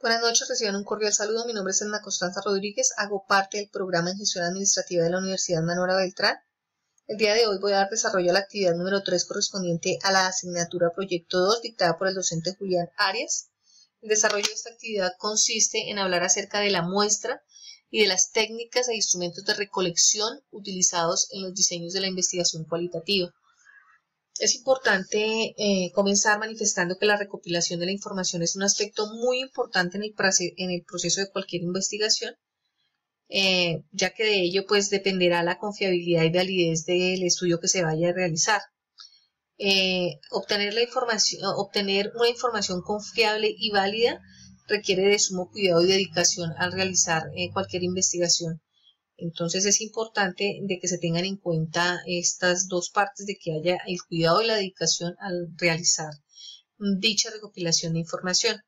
Buenas noches, reciban un cordial saludo. Mi nombre es Elena Constanza Rodríguez, hago parte del programa en Gestión Administrativa de la Universidad Manuela Beltrán. El día de hoy voy a dar desarrollo a la actividad número 3 correspondiente a la asignatura Proyecto 2 dictada por el docente Julián Arias. El desarrollo de esta actividad consiste en hablar acerca de la muestra y de las técnicas e instrumentos de recolección utilizados en los diseños de la investigación cualitativa. Es importante comenzar manifestando que la recopilación de la información es un aspecto muy importante en el proceso de cualquier investigación, ya que de ello pues dependerá la confiabilidad y validez del estudio que se vaya a realizar. Obtener una información confiable y válida requiere de sumo cuidado y dedicación al realizar cualquier investigación. Entonces es importante de que se tengan en cuenta estas dos partes, de que haya el cuidado y la dedicación al realizar dicha recopilación de información.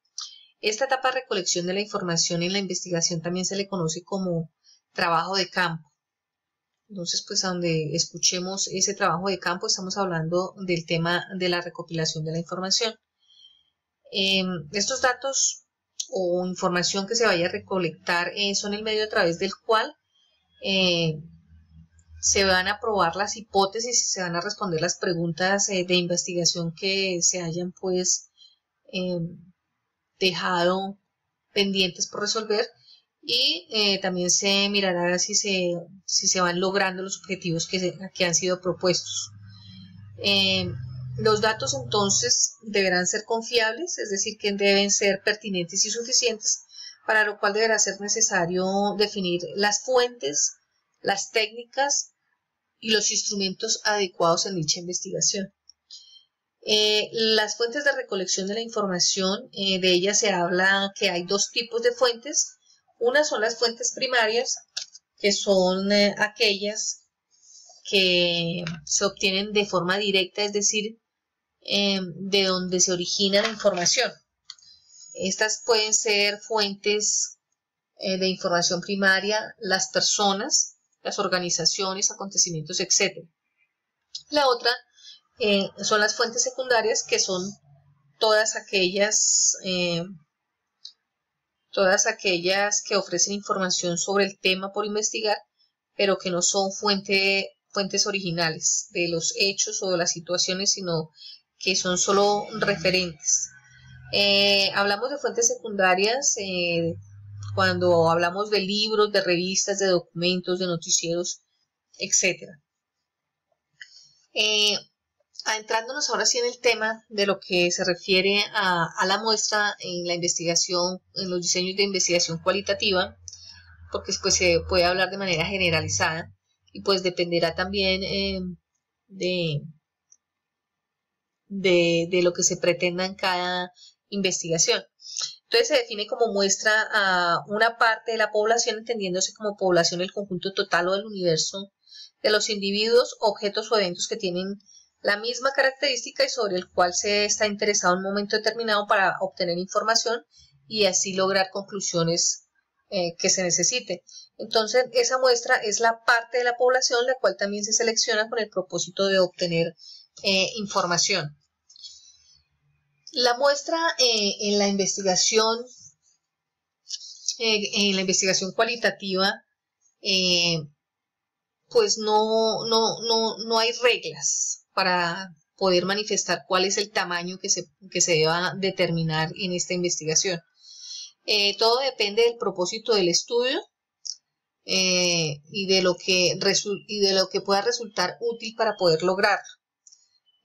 Esta etapa de recolección de la información en la investigación también se le conoce como trabajo de campo. Entonces, pues a donde escuchemos ese trabajo de campo estamos hablando del tema de la recopilación de la información. Estos datos o información que se vaya a recolectar son el medio a través del cual se van a probar las hipótesis y se van a responder las preguntas de investigación que se hayan pues dejado pendientes por resolver, y también se mirará si se van logrando los objetivos que han sido propuestos. Los datos entonces deberán ser confiables, es decir, que deben ser pertinentes y suficientes, para lo cual deberá ser necesario definir las fuentes, las técnicas y los instrumentos adecuados en dicha investigación. Las fuentes de recolección de la información, de ellas se habla que hay dos tipos de fuentes. Una son las fuentes primarias, que son aquellas que se obtienen de forma directa, es decir, de donde se origina la información. Estas pueden ser fuentes de información primaria, las personas, las organizaciones, acontecimientos, etc. La otra son las fuentes secundarias, que son todas aquellas que ofrecen información sobre el tema por investigar, pero que no son fuentes originales de los hechos o de las situaciones, sino que son solo referentes. Hablamos de fuentes secundarias cuando hablamos de libros, de revistas, de documentos, de noticieros, etc. Adentrándonos ahora sí en el tema de lo que se refiere a la muestra en la investigación, en los diseños de investigación cualitativa, porque pues se puede hablar de manera generalizada y pues dependerá también de lo que se pretenda en cada investigación. Entonces se define como muestra a una parte de la población, entendiéndose como población el conjunto total o del universo de los individuos, objetos o eventos que tienen la misma característica y sobre el cual se está interesado en un momento determinado para obtener información y así lograr conclusiones que se necesiten. Entonces esa muestra es la parte de la población la cual también se selecciona con el propósito de obtener información. La muestra en la investigación cualitativa, pues no hay reglas para poder manifestar cuál es el tamaño que se deba determinar en esta investigación. Todo depende del propósito del estudio y de lo que pueda resultar útil para poder lograrlo.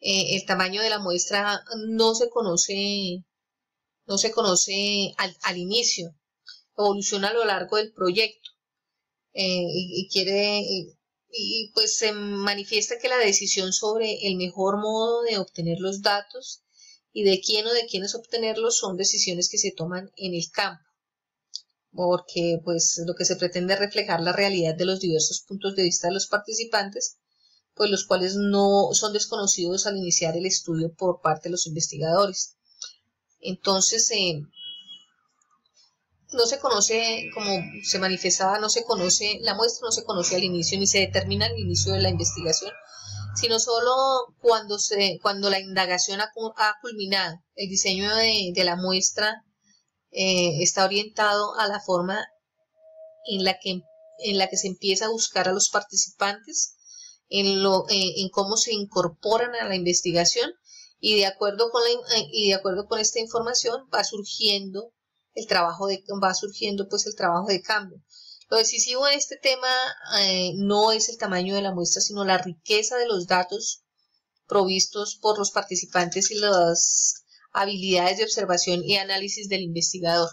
El tamaño de la muestra no se conoce al inicio, evoluciona a lo largo del proyecto y pues se manifiesta que la decisión sobre el mejor modo de obtener los datos y de quién o de quiénes obtenerlos son decisiones que se toman en el campo, porque pues lo que se pretende es reflejar la realidad de los diversos puntos de vista de los participantes, pues los cuales no son desconocidos al iniciar el estudio por parte de los investigadores. Entonces, no se conoce, como se manifestaba, la muestra no se conoce al inicio ni se determina al inicio de la investigación, sino solo cuando la indagación ha culminado. El diseño de la muestra está orientado a la forma en la que se empieza a buscar a los participantes, en cómo se incorporan a la investigación, y de acuerdo con esta información va surgiendo el trabajo de cambio. Lo decisivo en este tema no es el tamaño de la muestra, sino la riqueza de los datos provistos por los participantes y las habilidades de observación y análisis del investigador.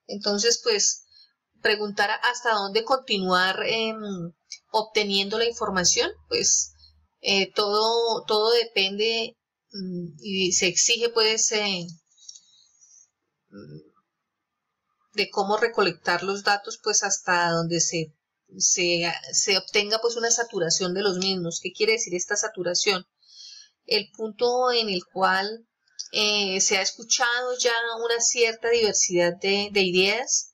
Entonces, pues, preguntar hasta dónde continuar obteniendo la información, pues todo depende y se exige, pues, de cómo recolectar los datos, pues hasta donde se obtenga, pues, una saturación de los mismos. ¿Qué quiere decir esta saturación? El punto en el cual se ha escuchado ya una cierta diversidad de ideas,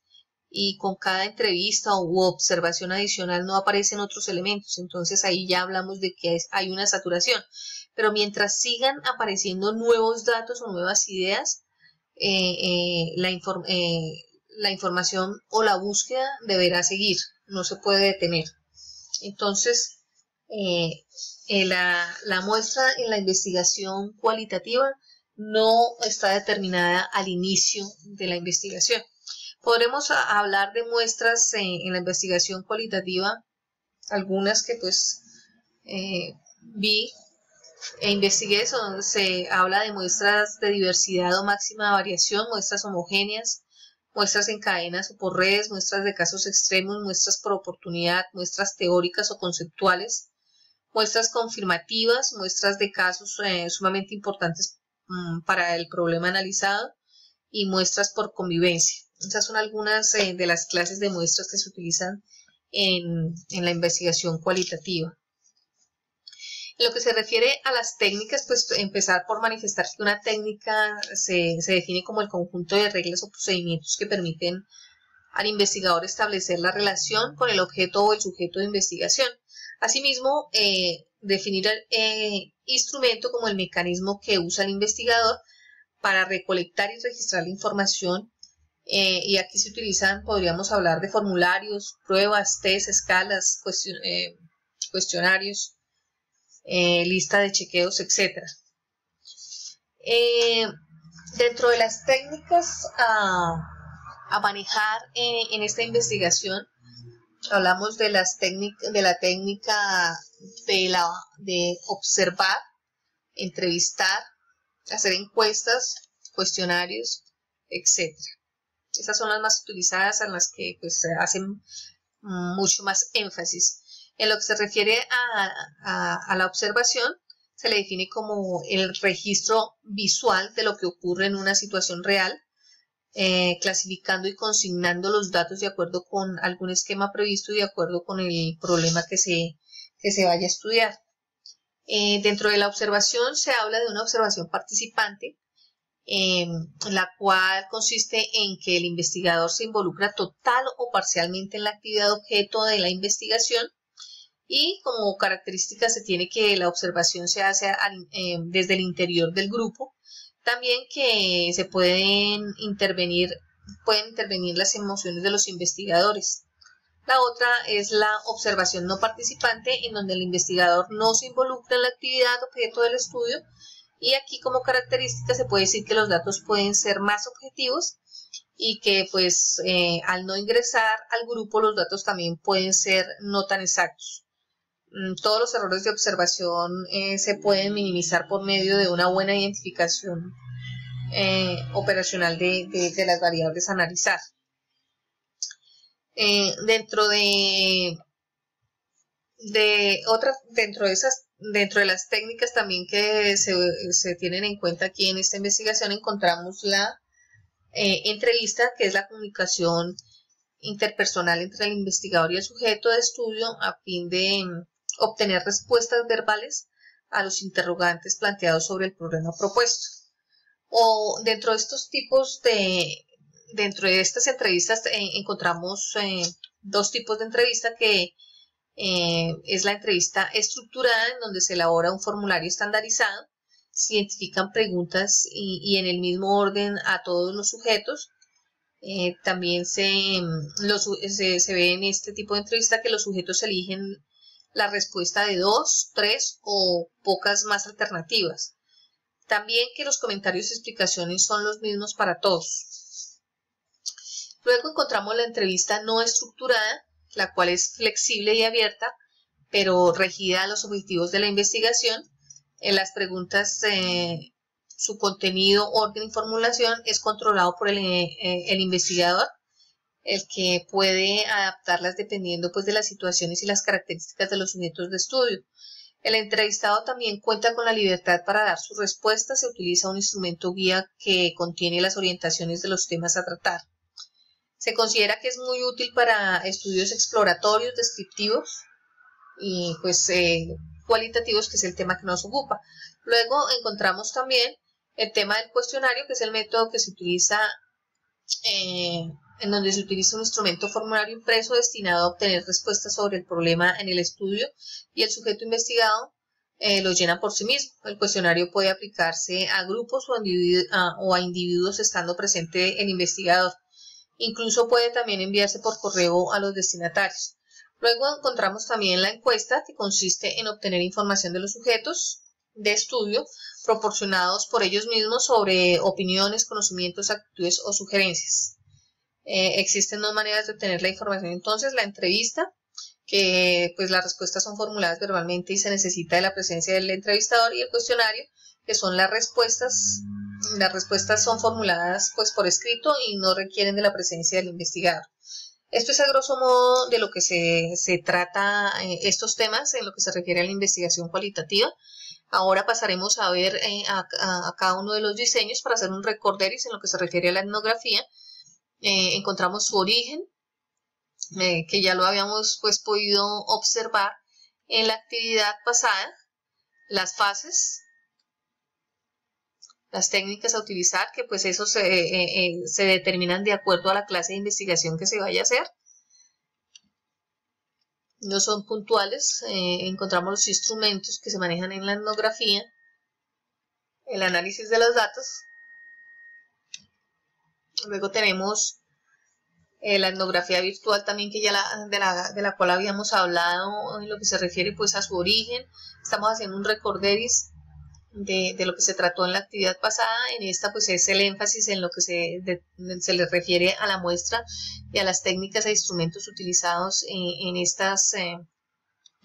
y con cada entrevista u observación adicional no aparecen otros elementos. Entonces ahí ya hablamos de que hay una saturación. Pero mientras sigan apareciendo nuevos datos o nuevas ideas, la información o la búsqueda deberá seguir, no se puede detener. Entonces, la muestra en la investigación cualitativa no está determinada al inicio de la investigación. Podremos hablar de muestras en la investigación cualitativa, algunas que pues vi e investigué. Se habla de muestras de diversidad o máxima variación, muestras homogéneas, muestras en cadenas o por redes, muestras de casos extremos, muestras por oportunidad, muestras teóricas o conceptuales, muestras confirmativas, muestras de casos sumamente importantes para el problema analizado, y muestras por convivencia. Esas son algunas de las clases de muestras que se utilizan en la investigación cualitativa. En lo que se refiere a las técnicas, pues empezar por manifestar que una técnica se define como el conjunto de reglas o procedimientos que permiten al investigador establecer la relación con el objeto o el sujeto de investigación. Asimismo, definir el instrumento como el mecanismo que usa el investigador para recolectar y registrar la información, y aquí se utilizan, podríamos hablar de formularios, pruebas, test, escalas, cuestionarios, lista de chequeos, etc. Dentro de las técnicas a manejar en esta investigación, hablamos de la técnica de observar, entrevistar, hacer encuestas, cuestionarios, etc. Esas son las más utilizadas, en las que pues se hacen mucho más énfasis. En lo que se refiere a la observación, se le define como el registro visual de lo que ocurre en una situación real, clasificando y consignando los datos de acuerdo con algún esquema previsto y de acuerdo con el problema que se vaya a estudiar. Dentro de la observación se habla de una observación participante, la cual consiste en que el investigador se involucra total o parcialmente en la actividad objeto de la investigación, y como característica se tiene que la observación se hace desde el interior del grupo. También que se pueden intervenir las emociones de los investigadores. La otra es la observación no participante, en donde el investigador no se involucra en la actividad objeto del estudio, y aquí como característica se puede decir que los datos pueden ser más objetivos, y que pues al no ingresar al grupo los datos también pueden ser no tan exactos. Todos los errores de observación se pueden minimizar por medio de una buena identificación operacional de las variables a analizar. Dentro de las técnicas también que se tienen en cuenta aquí en esta investigación, encontramos la entrevista, que es la comunicación interpersonal entre el investigador y el sujeto de estudio a fin de obtener respuestas verbales a los interrogantes planteados sobre el problema propuesto. O dentro de estos tipos dentro de estas entrevistas encontramos dos tipos de entrevista, que es la entrevista estructurada, en donde se elabora un formulario estandarizado, se identifican preguntas y en el mismo orden a todos los sujetos, También se ve en este tipo de entrevista que los sujetos eligen la respuesta de 2, 3 o pocas más alternativas. También que los comentarios y explicaciones son los mismos para todos. Luego encontramos la entrevista no estructurada, la cual es flexible y abierta, pero regida a los objetivos de la investigación. En las preguntas, su contenido, orden y formulación es controlado por el investigador, el que puede adaptarlas dependiendo pues de las situaciones y las características de los sujetos de estudio. El entrevistado también cuenta con la libertad para dar sus respuestas. Se utiliza un instrumento guía que contiene las orientaciones de los temas a tratar. Se considera que es muy útil para estudios exploratorios, descriptivos y pues cualitativos, que es el tema que nos ocupa. Luego encontramos también el tema del cuestionario, que es el método que se utiliza en donde se utiliza un instrumento formulario impreso destinado a obtener respuestas sobre el problema en el estudio y el sujeto investigado lo llena por sí mismo. El cuestionario puede aplicarse a grupos o a individuos estando presente el investigador. Incluso puede también enviarse por correo a los destinatarios. Luego encontramos también la encuesta, que consiste en obtener información de los sujetos de estudio proporcionados por ellos mismos sobre opiniones, conocimientos, actitudes o sugerencias. Existen dos maneras de obtener la información. Entonces, la entrevista, que pues las respuestas son formuladas verbalmente y se necesita de la presencia del entrevistador, y el cuestionario, que son las respuestas. Las respuestas son formuladas pues por escrito y no requieren de la presencia del investigador. Esto es a grosso modo de lo que se trata estos temas en lo que se refiere a la investigación cualitativa. Ahora pasaremos a ver a cada uno de los diseños para hacer un recorderis en lo que se refiere a la etnografía. Encontramos su origen, que ya lo habíamos pues podido observar en la actividad pasada, las fases, las técnicas a utilizar, que pues eso se determinan de acuerdo a la clase de investigación que se vaya a hacer. No son puntuales. Encontramos los instrumentos que se manejan en la etnografía, el análisis de los datos. Luego tenemos la etnografía virtual también, que ya de la cual habíamos hablado en lo que se refiere pues a su origen. Estamos haciendo un recorderis de lo que se trató en la actividad pasada. En esta pues es el énfasis en lo que se le refiere a la muestra y a las técnicas e instrumentos utilizados en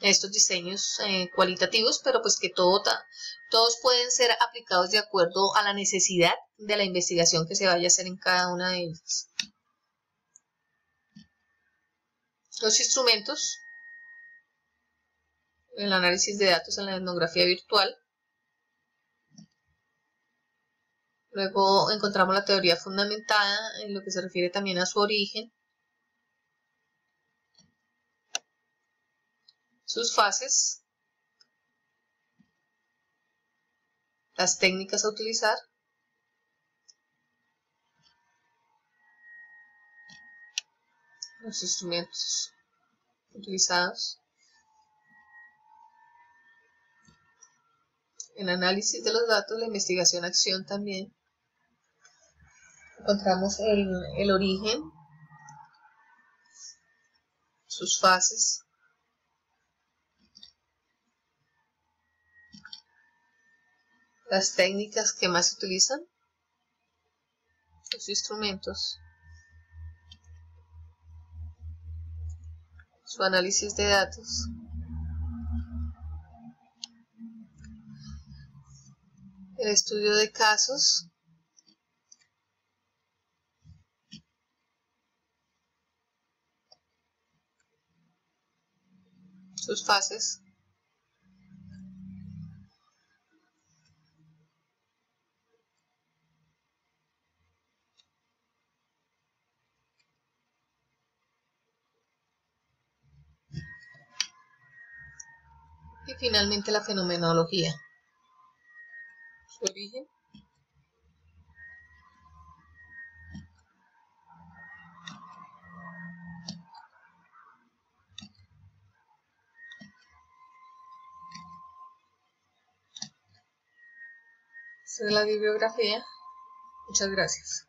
estos diseños cualitativos, pero pues que todos pueden ser aplicados de acuerdo a la necesidad de la investigación que se vaya a hacer en cada una de ellas. Los instrumentos, el análisis de datos en la etnografía virtual. Luego encontramos la teoría fundamentada en lo que se refiere también a su origen, sus fases, las técnicas a utilizar, los instrumentos utilizados, el análisis de los datos, la investigación-acción también. Encontramos el origen, sus fases, las técnicas que más se utilizan, los instrumentos, su análisis de datos, el estudio de casos, sus fases, y finalmente la fenomenología, su origen, esa es la bibliografía. Muchas gracias.